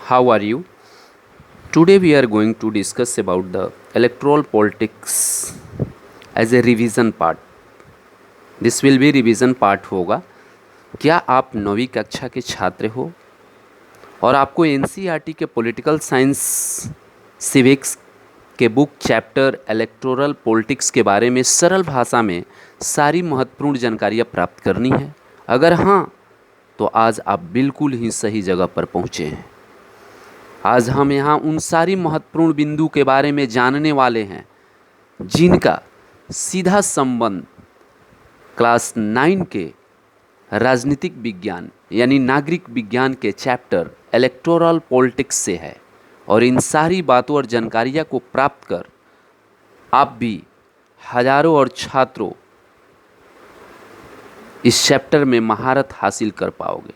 How are you? Today we are going to discuss about the electoral politics as a revision part. This will be revision part होगा। क्या आप 9वीं कक्षा के छात्र हो और आपको एनसीईआरटी के पॉलिटिकल साइंस सिविक्स के बुक चैप्टर इलेक्टोरल पॉलिटिक्स के बारे में सरल भाषा में सारी महत्वपूर्ण जानकारियाँ प्राप्त करनी है? अगर हाँ, तो आज आप बिल्कुल ही सही जगह पर पहुँचे हैं। आज हम यहाँ उन सारी महत्वपूर्ण बिंदु के बारे में जानने वाले हैं जिनका सीधा संबंध क्लास 9 के राजनीतिक विज्ञान यानी नागरिक विज्ञान के चैप्टर इलेक्टोरल पॉलिटिक्स से है। और इन सारी बातों और जानकारियाँ को प्राप्त कर आप भी हजारों और छात्रों इस चैप्टर में महारत हासिल कर पाओगे।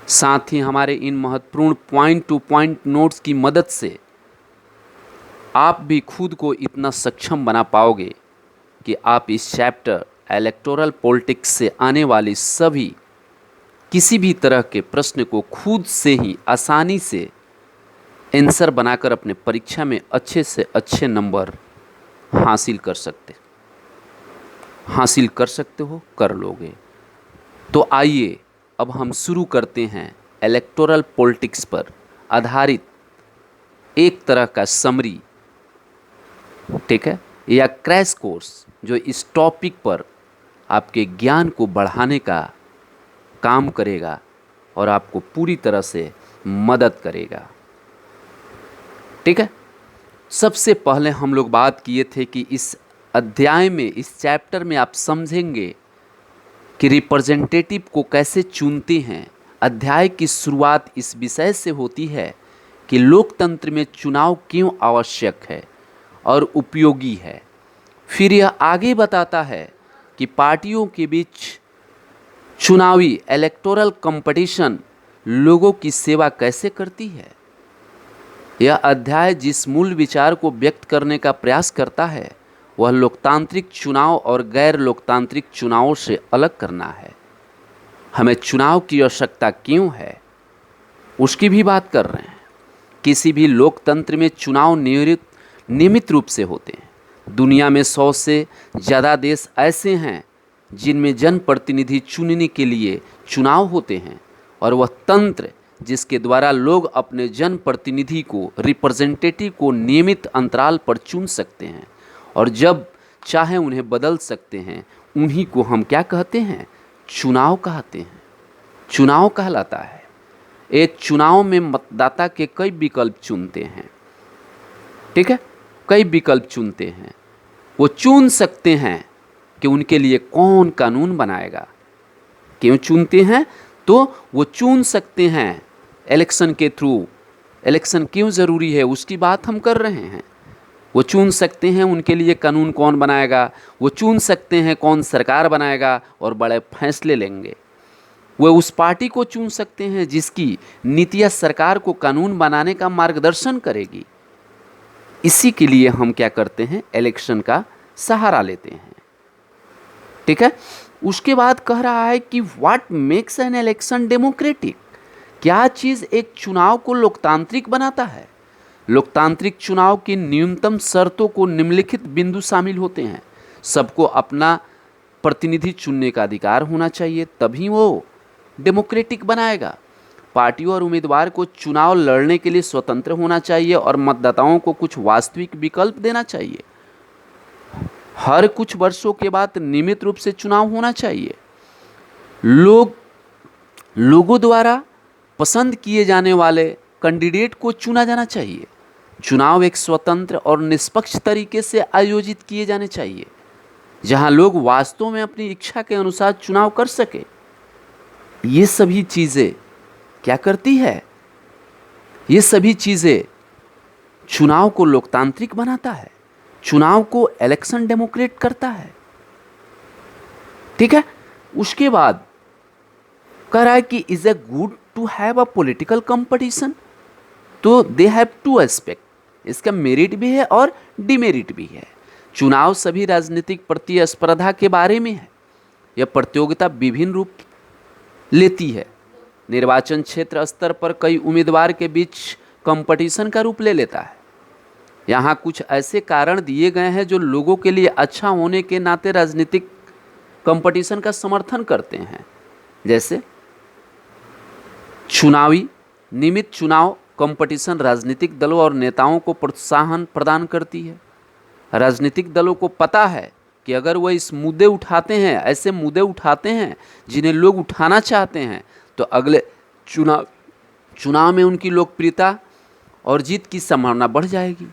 साथ ही हमारे इन महत्वपूर्ण पॉइंट टू पॉइंट नोट्स की मदद से आप भी खुद को इतना सक्षम बना पाओगे कि आप इस चैप्टर इलेक्टोरल पॉलिटिक्स से आने वाली सभी किसी भी तरह के प्रश्न को खुद से ही आसानी से आंसर बनाकर अपने परीक्षा में अच्छे से अच्छे नंबर हासिल कर सकते हो, कर लोगे। तो आइए अब हम शुरू करते हैं इलेक्टोरल पॉलिटिक्स पर आधारित एक तरह का समरी, ठीक है, या क्रैश कोर्स जो इस टॉपिक पर आपके ज्ञान को बढ़ाने का काम करेगा और आपको पूरी तरह से मदद करेगा। ठीक है, सबसे पहले हम लोग बात किए थे कि इस अध्याय में, इस चैप्टर में आप समझेंगे कि रिप्रेजेंटेटिव को कैसे चुनते हैं। अध्याय की शुरुआत इस विषय से होती है कि लोकतंत्र में चुनाव क्यों आवश्यक है और उपयोगी है। फिर यह आगे बताता है कि पार्टियों के बीच चुनावी इलेक्टोरल कंपटीशन लोगों की सेवा कैसे करती है। यह अध्याय जिस मूल विचार को व्यक्त करने का प्रयास करता है वह लोकतांत्रिक चुनाव और गैर लोकतांत्रिक चुनावों से अलग करना है। हमें चुनाव की आवश्यकता क्यों है उसकी भी बात कर रहे हैं। किसी भी लोकतंत्र में चुनाव नियमित रूप से होते हैं। दुनिया में 100 से ज़्यादा देश ऐसे हैं जिनमें जनप्रतिनिधि चुनने के लिए चुनाव होते हैं और वह तंत्र जिसके द्वारा लोग अपने जनप्रतिनिधि को, रिप्रेजेंटेटिव को नियमित अंतराल पर चुन सकते हैं और जब चाहे उन्हें बदल सकते हैं, उन्हीं को हम क्या कहते हैं? चुनाव कहते हैं। चुनाव कहलाता है। एक चुनाव में मतदाता के कई विकल्प चुनते हैं, ठीक है, कई विकल्प चुनते हैं। वो चुन सकते हैं कि उनके लिए कौन कानून बनाएगा। क्यों चुनते हैं? तो वो चुन सकते हैं इलेक्शन के थ्रू। इलेक्शन क्यों ज़रूरी है उसकी बात हम कर रहे हैं। वो चुन सकते हैं उनके लिए कानून कौन बनाएगा, वो चुन सकते हैं कौन सरकार बनाएगा और बड़े फैसले लेंगे। वो उस पार्टी को चुन सकते हैं जिसकी नीतियाँ सरकार को कानून बनाने का मार्गदर्शन करेगी। इसी के लिए हम क्या करते हैं? इलेक्शन का सहारा लेते हैं, ठीक है। उसके बाद कह रहा है कि what makes an election democratic. क्या चीज़ एक चुनाव को लोकतांत्रिक बनाता है? लोकतांत्रिक चुनाव की न्यूनतम शर्तों को निम्नलिखित बिंदु शामिल होते हैं। सबको अपना प्रतिनिधि चुनने का अधिकार होना चाहिए, तभी वो डेमोक्रेटिक बनाएगा। पार्टियों और उम्मीदवार को चुनाव लड़ने के लिए स्वतंत्र होना चाहिए और मतदाताओं को कुछ वास्तविक विकल्प देना चाहिए। हर कुछ वर्षों के बाद नियमित रूप से चुनाव होना चाहिए। लोगों द्वारा पसंद किए जाने वाले कैंडिडेट को चुना जाना चाहिए। चुनाव एक स्वतंत्र और निष्पक्ष तरीके से आयोजित किए जाने चाहिए जहां लोग वास्तव में अपनी इच्छा के अनुसार चुनाव कर सके। ये सभी चीज़ें क्या करती है? ये सभी चीज़ें चुनाव को लोकतांत्रिक बनाता है, चुनाव को इलेक्शन डेमोक्रेट करता है, ठीक है। उसके बाद कह रहा है कि is a good to have a political competition. तो दे हैव टू एस्पेक्ट, इसका मेरिट भी है और डिमेरिट भी है। चुनाव सभी राजनीतिक प्रतिस्पर्धा के बारे में है। यह प्रतियोगिता विभिन्न रूप लेती है, निर्वाचन क्षेत्र स्तर पर कई उम्मीदवार के बीच कंपटीशन का रूप ले लेता है। यहाँ कुछ ऐसे कारण दिए गए हैं जो लोगों के लिए अच्छा होने के नाते राजनीतिक कंपटीशन का समर्थन करते हैं। जैसे चुनावी नियमित चुनाव कंपटीशन राजनीतिक दलों और नेताओं को प्रोत्साहन प्रदान करती है। राजनीतिक दलों को पता है कि अगर वह इस मुद्दे उठाते हैं, ऐसे मुद्दे उठाते हैं जिन्हें लोग उठाना चाहते हैं, तो अगले चुनाव में उनकी लोकप्रियता और जीत की संभावना बढ़ जाएगी।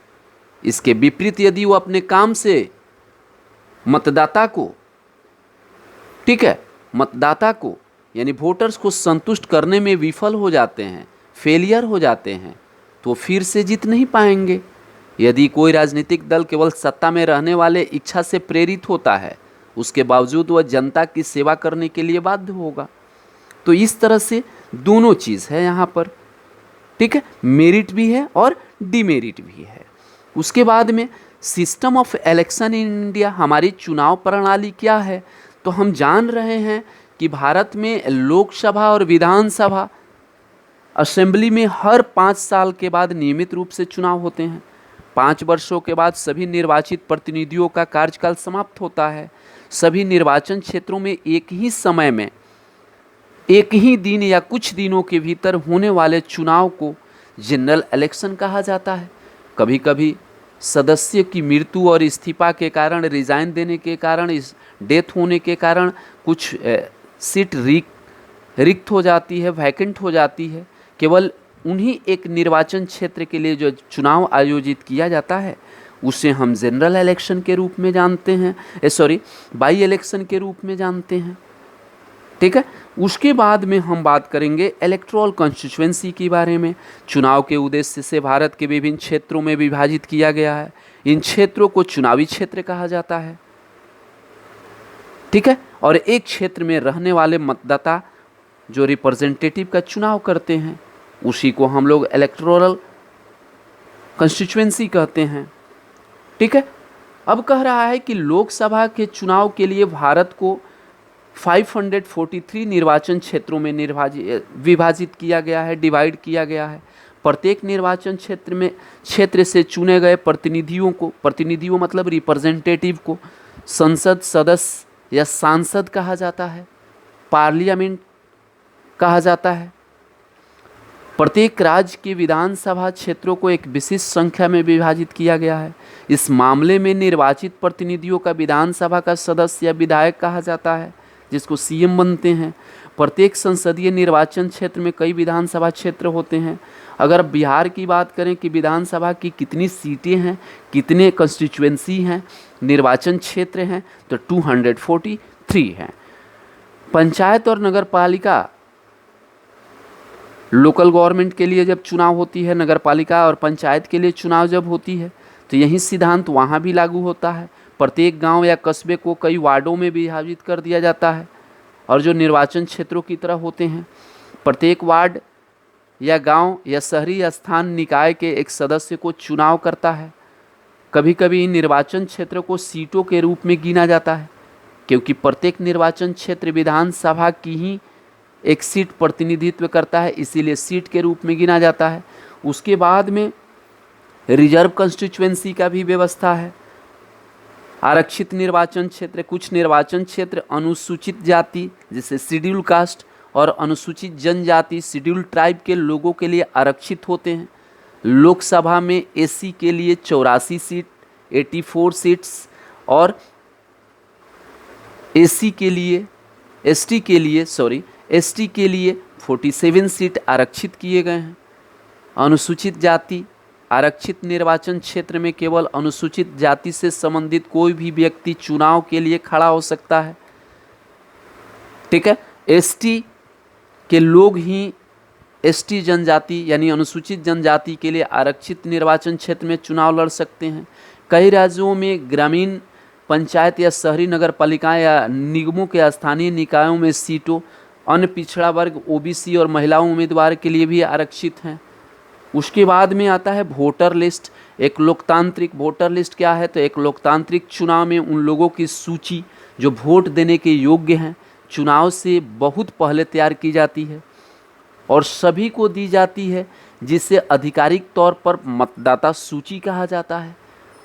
इसके विपरीत यदि वो अपने काम से मतदाता को यानी वोटर्स को संतुष्ट करने में विफल हो जाते हैं, फेलियर हो जाते हैं, तो फिर से जीत नहीं पाएंगे। यदि कोई राजनीतिक दल केवल सत्ता में रहने वाले इच्छा से प्रेरित होता है, उसके बावजूद वह जनता की सेवा करने के लिए बाध्य होगा। तो इस तरह से दोनों चीज़ है यहाँ पर, ठीक है, मेरिट भी है और डिमेरिट भी है। उसके बाद में system of election in India, हमारी चुनाव प्रणाली क्या है। तो हम जान रहे हैं कि भारत में लोकसभा और विधानसभा असेंबली में हर 5 साल के बाद नियमित रूप से चुनाव होते हैं। 5 वर्षों के बाद सभी निर्वाचित प्रतिनिधियों का कार्यकाल समाप्त होता है। सभी निर्वाचन क्षेत्रों में एक ही समय में, एक ही दिन या कुछ दिनों के भीतर होने वाले चुनाव को जनरल इलेक्शन कहा जाता है। कभी कभी सदस्य की मृत्यु और इस्तीफा के कारण, रिजाइन देने के कारण, इस डेथ होने के कारण कुछ सीट रिक्त हो जाती है, वैकेंट हो जाती है। केवल उन्हीं एक निर्वाचन क्षेत्र के लिए जो चुनाव आयोजित किया जाता है उसे हम जनरल इलेक्शन के रूप में जानते हैं, बाई इलेक्शन के रूप में जानते हैं, ठीक है। उसके बाद में हम बात करेंगे इलेक्टोरल कॉन्स्टिट्यूएंसी के बारे में। चुनाव के उद्देश्य से भारत के विभिन्न क्षेत्रों में विभाजित किया गया है। इन क्षेत्रों को चुनावी क्षेत्र कहा जाता है, ठीक है। और एक क्षेत्र में रहने वाले मतदाता जो रिप्रेजेंटेटिव का चुनाव करते हैं उसी को हम लोग इलेक्टोरल कॉन्स्टिट्यूएंसी कहते हैं, ठीक है। अब कह रहा है कि लोकसभा के चुनाव के लिए भारत को 543 निर्वाचन क्षेत्रों में विभाजित किया गया है, डिवाइड किया गया है। प्रत्येक निर्वाचन क्षेत्र से चुने गए प्रतिनिधियों मतलब रिप्रेजेंटेटिव को संसद सदस्य या सांसद कहा जाता है, पार्लियामेंट कहा जाता है। प्रत्येक राज्य के विधानसभा क्षेत्रों को एक विशिष्ट संख्या में विभाजित किया गया है। इस मामले में निर्वाचित प्रतिनिधियों का विधानसभा का सदस्य या विधायक कहा जाता है, जिसको सीएम बनते हैं। प्रत्येक संसदीय निर्वाचन क्षेत्र में कई विधानसभा क्षेत्र होते हैं। अगर बिहार की बात करें कि विधानसभा की कितनी सीटें हैं, कितने कंस्टिट्यूएंसी हैं, निर्वाचन क्षेत्र हैं, तो 243 हैं। पंचायत और नगर पालिका, लोकल गवर्नमेंट के लिए जब चुनाव होती है, नगर पालिका और पंचायत के लिए चुनाव जब होती है, तो यही सिद्धांत वहाँ भी लागू होता है। प्रत्येक गांव या कस्बे को कई वार्डों में विभाजित कर दिया जाता है और जो निर्वाचन क्षेत्रों की तरह होते हैं। प्रत्येक वार्ड या गांव या शहरी या स्थान निकाय के एक सदस्य को चुनाव करता है। कभी कभी इन निर्वाचन क्षेत्रों को सीटों के रूप में गिना जाता है, क्योंकि प्रत्येक निर्वाचन क्षेत्र विधानसभा की ही एक सीट प्रतिनिधित्व करता है, इसीलिए सीट के रूप में गिना जाता है। उसके बाद में रिजर्व कंस्टिट्यूएंसी का भी व्यवस्था है। आरक्षित निर्वाचन क्षेत्र, कुछ निर्वाचन क्षेत्र अनुसूचित जाति जैसे शेड्यूल कास्ट और अनुसूचित जनजाति शेड्यूल ट्राइब के लोगों के लिए आरक्षित होते हैं। लोकसभा में एससी के लिए 84 सीट 84 सीट्स और एसटी के लिए 47 सीट आरक्षित किए गए हैं। अनुसूचित जाति, आरक्षित निर्वाचन क्षेत्र में केवल अनुसूचित जाति से संबंधित कोई भी व्यक्ति चुनाव के लिए खड़ा हो सकता है, ठीक है। एसटी के लोग ही एसटी जनजाति यानी अनुसूचित जनजाति के लिए आरक्षित निर्वाचन क्षेत्र में चुनाव लड़ सकते हैं। कई राज्यों में ग्रामीण पंचायत या शहरी नगर पालिकाएं या निगमों के स्थानीय निकायों में सीटों अन्य पिछड़ा वर्ग, ओबीसी और महिला उम्मीदवार के लिए भी आरक्षित हैं। उसके बाद में आता है वोटर लिस्ट। एक लोकतांत्रिक वोटर लिस्ट क्या है, तो एक लोकतांत्रिक चुनाव में उन लोगों की सूची जो वोट देने के योग्य हैं चुनाव से बहुत पहले तैयार की जाती है। और सभी को दी जाती है, जिसे आधिकारिक तौर पर मतदाता सूची कहा जाता है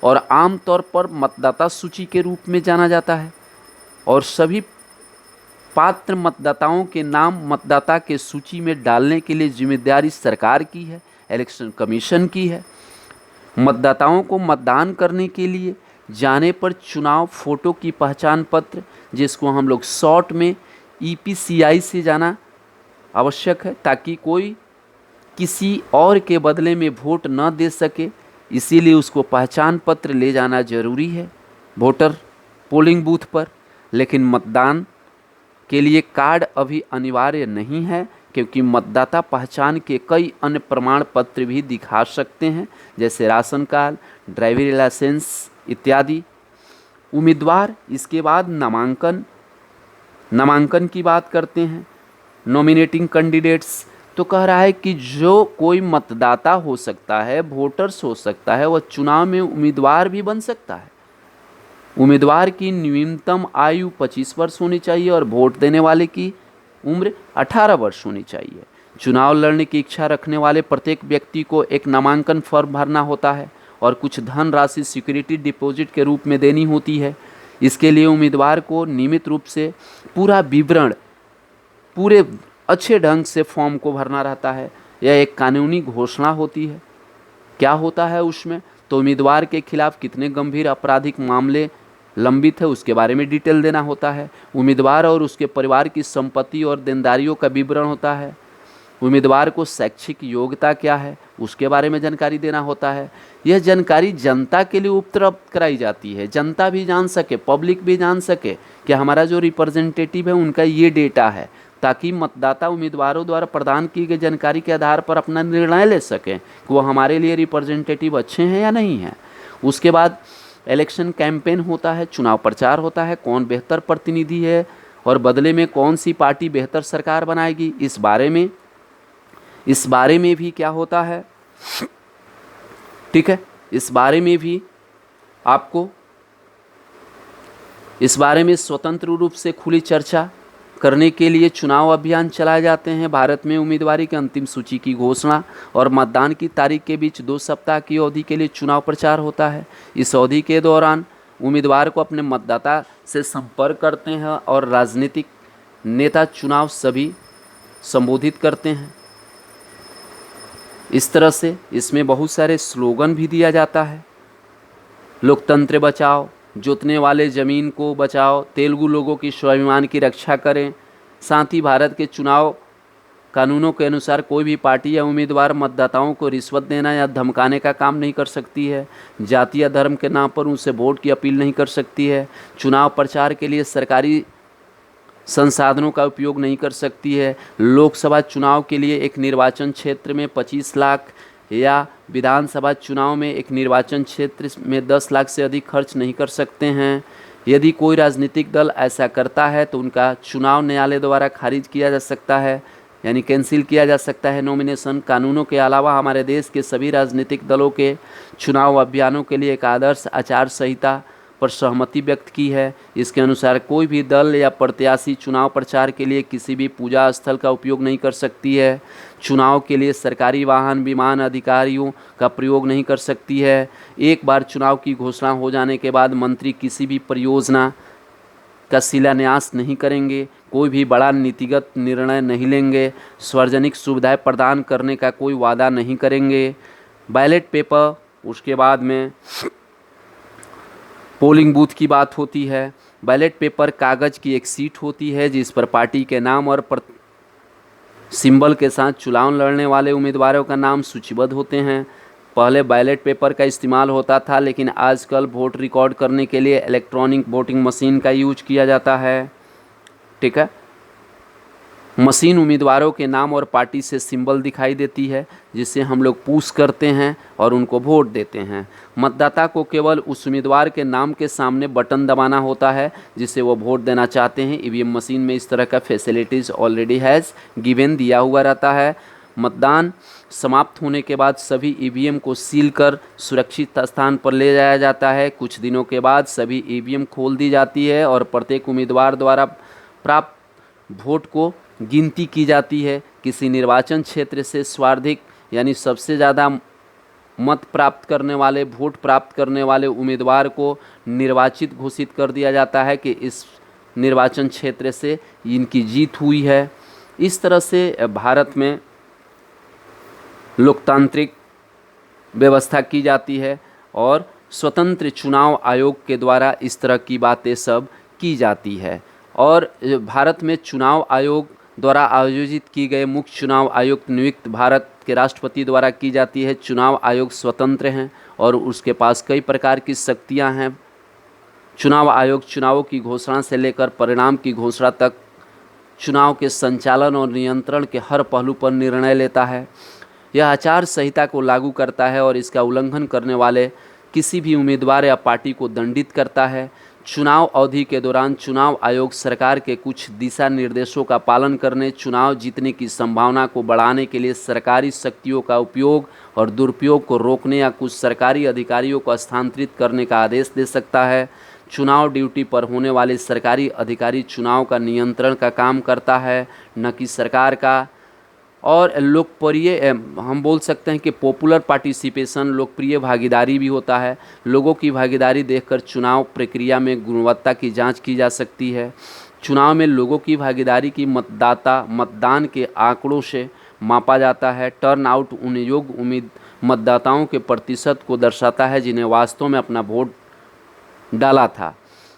और आम तौर पर मतदाता सूची के रूप में जाना जाता है। और सभी पात्र मतदाताओं के नाम मतदाता के सूची में डालने के लिए जिम्मेदारी सरकार की है, इलेक्शन कमीशन की है। मतदाताओं को मतदान करने के लिए जाने पर चुनाव फोटो की पहचान पत्र, जिसको हम लोग शॉर्ट में EPCI से जाना आवश्यक है, ताकि कोई किसी और के बदले में वोट न दे सके। इसीलिए उसको पहचान पत्र ले जाना जरूरी है वोटर पोलिंग बूथ पर। लेकिन मतदान के लिए कार्ड अभी अनिवार्य नहीं है, क्योंकि मतदाता पहचान के कई अन्य प्रमाण पत्र भी दिखा सकते हैं, जैसे राशन कार्ड, ड्राइविंग लाइसेंस इत्यादि। उम्मीदवार इसके बाद नामांकन की बात करते हैं। नॉमिनेटिंग कैंडिडेट्स तो कह रहा है कि जो कोई मतदाता हो सकता है, वोटर्स हो सकता है, वह चुनाव में उम्मीदवार भी बन सकता है। उम्मीदवार की न्यूनतम आयु 25 वर्ष होनी चाहिए और वोट देने वाले की उम्र 18 वर्ष होनी चाहिए। चुनाव लड़ने की इच्छा रखने वाले प्रत्येक व्यक्ति को एक नामांकन फॉर्म भरना होता है और कुछ धन राशि सिक्योरिटी डिपॉजिट के रूप में देनी होती है। इसके लिए उम्मीदवार को नियमित रूप से पूरा विवरण पूरे अच्छे ढंग से फॉर्म को भरना रहता है। यह एक कानूनी घोषणा होती है। क्या होता है उसमें, तो उम्मीदवार के खिलाफ कितने गंभीर आपराधिक मामले लंबित है उसके बारे में डिटेल देना होता है। उम्मीदवार और उसके परिवार की संपत्ति और देनदारियों का विवरण होता है। उम्मीदवार को शैक्षिक योग्यता क्या है उसके बारे में जानकारी देना होता है। यह जानकारी जनता के लिए उपलब्ध कराई जाती है, जनता भी जान सके, पब्लिक भी जान सके कि हमारा जो रिप्रेजेंटेटिव है उनका ये डेटा है, ताकि मतदाता उम्मीदवारों द्वारा प्रदान की गई जानकारी के आधार पर अपना निर्णय ले सकें कि वो हमारे लिए रिप्रेजेंटेटिव अच्छे हैं या नहीं हैं। उसके बाद इलेक्शन कैंपेन होता है, चुनाव प्रचार होता है, कौन बेहतर प्रतिनिधि है और बदले में कौन सी पार्टी बेहतर सरकार बनाएगी, इस बारे में भी क्या होता है, ठीक है, इस बारे में भी आपको इस बारे में स्वतंत्र रूप से खुली चर्चा करने के लिए चुनाव अभियान चलाए जाते हैं। भारत में उम्मीदवारी की अंतिम सूची की घोषणा और मतदान की तारीख के बीच 2 सप्ताह की अवधि के लिए चुनाव प्रचार होता है। इस अवधि के दौरान उम्मीदवार को अपने मतदाता से संपर्क करते हैं और राजनीतिक नेता चुनाव सभी संबोधित करते हैं। इस तरह से इसमें बहुत सारे स्लोगन भी दिया जाता है। लोकतंत्र बचाओ, जोतने वाले ज़मीन को बचाओ, तेलुगु लोगों की स्वाभिमान की रक्षा करें। साथ ही भारत के चुनाव कानूनों के अनुसार कोई भी पार्टी या उम्मीदवार मतदाताओं को रिश्वत देना या धमकाने का काम नहीं कर सकती है। जाति या धर्म के नाम पर उनसे वोट की अपील नहीं कर सकती है। चुनाव प्रचार के लिए सरकारी संसाधनों का उपयोग नहीं कर सकती है। लोकसभा चुनाव के लिए एक निर्वाचन क्षेत्र में 25 लाख या विधानसभा चुनाव में एक निर्वाचन क्षेत्र में 10 लाख से अधिक खर्च नहीं कर सकते हैं। यदि कोई राजनीतिक दल ऐसा करता है तो उनका चुनाव न्यायालय द्वारा खारिज किया जा सकता है, यानी कैंसिल किया जा सकता है। नॉमिनेशन कानूनों के अलावा हमारे देश के सभी राजनीतिक दलों के चुनाव अभियानों के लिए एक आदर्श आचार संहिता पर सहमति व्यक्त की है। इसके अनुसार कोई भी दल या प्रत्याशी चुनाव प्रचार के लिए किसी भी पूजा स्थल का उपयोग नहीं कर सकती है। चुनाव के लिए सरकारी वाहन, विमान अधिकारियों का प्रयोग नहीं कर सकती है। एक बार चुनाव की घोषणा हो जाने के बाद मंत्री किसी भी परियोजना का शिलान्यास नहीं करेंगे, कोई भी बड़ा नीतिगत निर्णय नहीं लेंगे, सार्वजनिक सुविधाएं प्रदान करने का कोई वादा नहीं करेंगे। बैलेट पेपर, उसके बाद में पोलिंग बूथ की बात होती है। बैलेट पेपर कागज़ की एक सीट होती है जिस पर पार्टी के नाम और सिंबल के साथ चुनाव लड़ने वाले उम्मीदवारों का नाम सूचीबद्ध होते हैं। पहले बैलेट पेपर का इस्तेमाल होता था, लेकिन आजकल वोट रिकॉर्ड करने के लिए इलेक्ट्रॉनिक वोटिंग मशीन का यूज किया जाता है। ठीक है, मशीन उम्मीदवारों के नाम और पार्टी से सिंबल दिखाई देती है, जिससे हम लोग पुश करते हैं और उनको वोट देते हैं। मतदाता को केवल उस उम्मीदवार के नाम के सामने बटन दबाना होता है जिसे वो वोट देना चाहते हैं। ईवीएम मशीन में इस तरह का फैसिलिटीज़ ऑलरेडी हैज़ गिवन दिया हुआ रहता है। मतदान समाप्त होने के बाद सभी ईवीएम को सील कर सुरक्षित स्थान पर ले जाया जाता है। कुछ दिनों के बाद सभी ईवीएम खोल दी जाती है और प्रत्येक उम्मीदवार द्वारा प्राप्त वोट को गिनती की जाती है। किसी निर्वाचन क्षेत्र से सर्वाधिक यानी सबसे ज़्यादा मत प्राप्त करने वाले, वोट प्राप्त करने वाले उम्मीदवार को निर्वाचित घोषित कर दिया जाता है कि इस निर्वाचन क्षेत्र से इनकी जीत हुई है। इस तरह से भारत में लोकतांत्रिक व्यवस्था की जाती है और स्वतंत्र चुनाव आयोग के द्वारा इस तरह की बातें सब की जाती है। और भारत में चुनाव आयोग द्वारा आयोजित की गए मुख्य चुनाव आयुक्त नियुक्त भारत के राष्ट्रपति द्वारा की जाती है। चुनाव आयोग स्वतंत्र हैं और उसके पास कई प्रकार की शक्तियां हैं। चुनाव आयोग चुनावों की घोषणा से लेकर परिणाम की घोषणा तक चुनाव के संचालन और नियंत्रण के हर पहलू पर निर्णय लेता है। यह आचार संहिता को लागू करता है और इसका उल्लंघन करने वाले किसी भी उम्मीदवार या पार्टी को दंडित करता है। चुनाव अवधि के दौरान चुनाव आयोग सरकार के कुछ दिशा निर्देशों का पालन करने, चुनाव जीतने की संभावना को बढ़ाने के लिए सरकारी शक्तियों का उपयोग और दुरुपयोग को रोकने या कुछ सरकारी अधिकारियों को स्थानांतरित करने का आदेश दे सकता है। चुनाव ड्यूटी पर होने वाले सरकारी अधिकारी चुनाव का नियंत्रण का काम करता है, न कि सरकार का। और लोकप्रिय हम बोल सकते हैं कि पॉपुलर पार्टिसिपेशन, लोकप्रिय भागीदारी भी होता है। लोगों की भागीदारी देखकर चुनाव प्रक्रिया में गुणवत्ता की जांच की जा सकती है। चुनाव में लोगों की भागीदारी की मतदान के आंकड़ों से मापा जाता है। टर्न आउट उन योग्य मतदाताओं के प्रतिशत को दर्शाता है जिन्हें वास्तव में अपना वोट डाला था।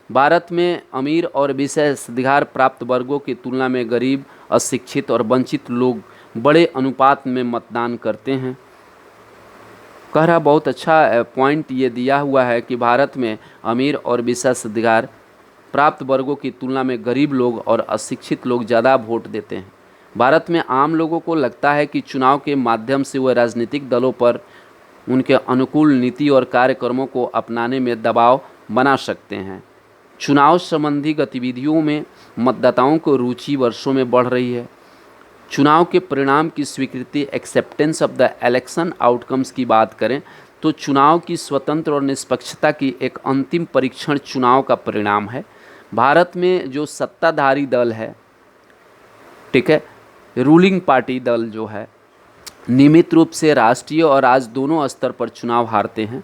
भारत में अमीर और विशेषाधिकार प्राप्त वर्गों की तुलना में गरीब, अशिक्षित और वंचित लोग बड़े अनुपात में मतदान करते हैं। कह रहा बहुत अच्छा पॉइंट ये दिया हुआ है कि भारत में अमीर और विशेषाधिकार प्राप्त वर्गों की तुलना में गरीब लोग और अशिक्षित लोग ज़्यादा वोट देते हैं। भारत में आम लोगों को लगता है कि चुनाव के माध्यम से वह राजनीतिक दलों पर उनके अनुकूल नीति और कार्यक्रमों को अपनाने में दबाव बना सकते हैं। चुनाव संबंधी गतिविधियों में मतदाताओं को रुचि वर्षों में बढ़ रही है। चुनाव के परिणाम की स्वीकृति, acceptance of the election outcomes की बात करें तो चुनाव की स्वतंत्र और निष्पक्षता की एक अंतिम परीक्षण चुनाव का परिणाम है। भारत में जो सत्ताधारी दल है, ठीक है, रूलिंग पार्टी दल जो है, नियमित रूप से राष्ट्रीय और राज्य दोनों स्तर पर चुनाव हारते हैं।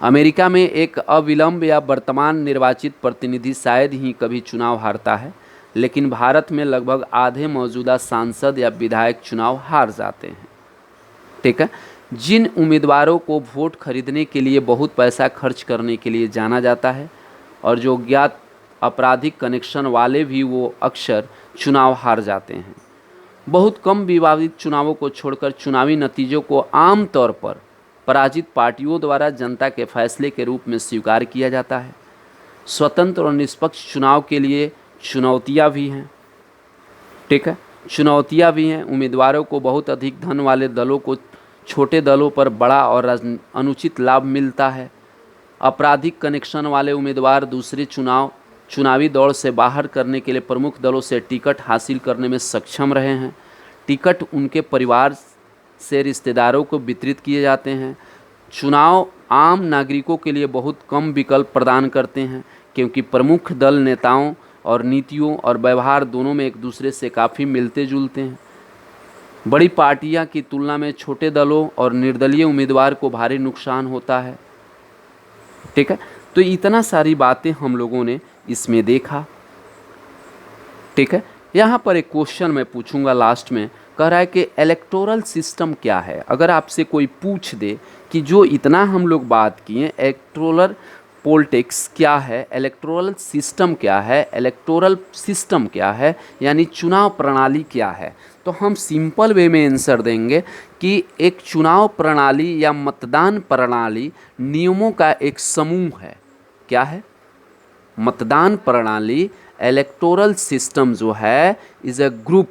अमेरिका में एक अविलंब या वर्तमान निर्वाचित प्रतिनिधि शायद ही कभी चुनाव हारता है, लेकिन भारत में लगभग आधे मौजूदा सांसद या विधायक चुनाव हार जाते हैं। ठीक है, जिन उम्मीदवारों को वोट खरीदने के लिए बहुत पैसा खर्च करने के लिए जाना जाता है और जो ज्ञात आपराधिक कनेक्शन वाले भी, वो अक्सर चुनाव हार जाते हैं। बहुत कम विवादित चुनावों को छोड़कर चुनावी नतीजों को आमतौर पर पराजित पार्टियों द्वारा जनता के फैसले के रूप में स्वीकार किया जाता है। स्वतंत्र और निष्पक्ष चुनाव के लिए चुनौतियां भी हैं। ठीक है, चुनौतियां भी हैं। उम्मीदवारों को बहुत अधिक धन वाले दलों को छोटे दलों पर बड़ा और अनुचित लाभ मिलता है। आपराधिक कनेक्शन वाले उम्मीदवार दूसरे चुनावी दौड़ से बाहर करने के लिए प्रमुख दलों से टिकट हासिल करने में सक्षम रहे हैं। टिकट उनके परिवार से रिश्तेदारों को वितरित किए जाते हैं। चुनाव आम नागरिकों के लिए बहुत कम विकल्प प्रदान करते हैं क्योंकि प्रमुख दल नेताओं और नीतियों और व्यवहार दोनों में एक दूसरे से काफ़ी मिलते जुलते हैं। बड़ी पार्टियां की तुलना में छोटे दलों और निर्दलीय उम्मीदवार को भारी नुकसान होता है। ठीक है, तो इतना सारी बातें हम लोगों ने इसमें देखा। ठीक है, यहाँ पर एक क्वेश्चन मैं पूछूंगा लास्ट में। कह रहा है कि इलेक्टोरल सिस्टम क्या है। अगर आपसे कोई पूछ दे कि जो इतना हम लोग बात किए, इलेक्टोरल पॉलिटिक्स क्या है, इलेक्टोरल सिस्टम क्या है, इलेक्टोरल सिस्टम क्या है, यानी चुनाव प्रणाली क्या है, तो हम सिंपल वे में आंसर देंगे कि एक चुनाव प्रणाली या मतदान प्रणाली नियमों का एक समूह है। क्या है? मतदान प्रणाली, इलेक्टोरल सिस्टम जो है इज़ अ ग्रुप,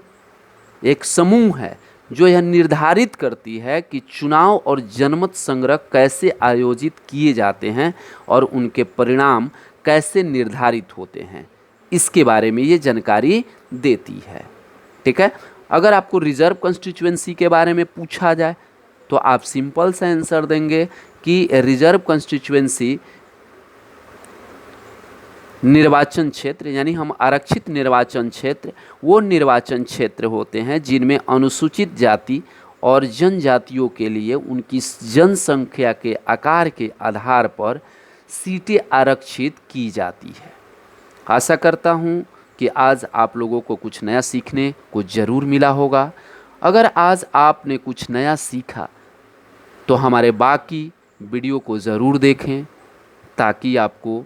एक समूह है जो यह निर्धारित करती है कि चुनाव और जनमत संग्रह कैसे आयोजित किए जाते हैं और उनके परिणाम कैसे निर्धारित होते हैं, इसके बारे में ये जानकारी देती है। ठीक है, अगर आपको रिजर्व कॉन्स्टिट्यूएंसी के बारे में पूछा जाए तो आप सिंपल सा आंसर देंगे कि रिजर्व कॉन्स्टिट्यूएंसी निर्वाचन क्षेत्र यानी हम आरक्षित निर्वाचन क्षेत्र वो निर्वाचन क्षेत्र होते हैं जिनमें अनुसूचित जाति और जनजातियों के लिए उनकी जनसंख्या के आकार के आधार पर सीटें आरक्षित की जाती है। आशा करता हूँ कि आज आप लोगों को कुछ नया सीखने को ज़रूर मिला होगा। अगर आज आपने कुछ नया सीखा तो हमारे बाकी वीडियो को ज़रूर देखें ताकि आपको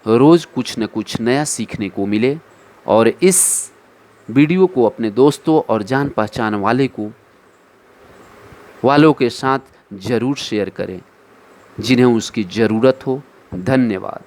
रोज़ कुछ न कुछ नया सीखने को मिले। और इस वीडियो को अपने दोस्तों और जान पहचान वालों के साथ ज़रूर शेयर करें जिन्हें उसकी ज़रूरत हो। धन्यवाद।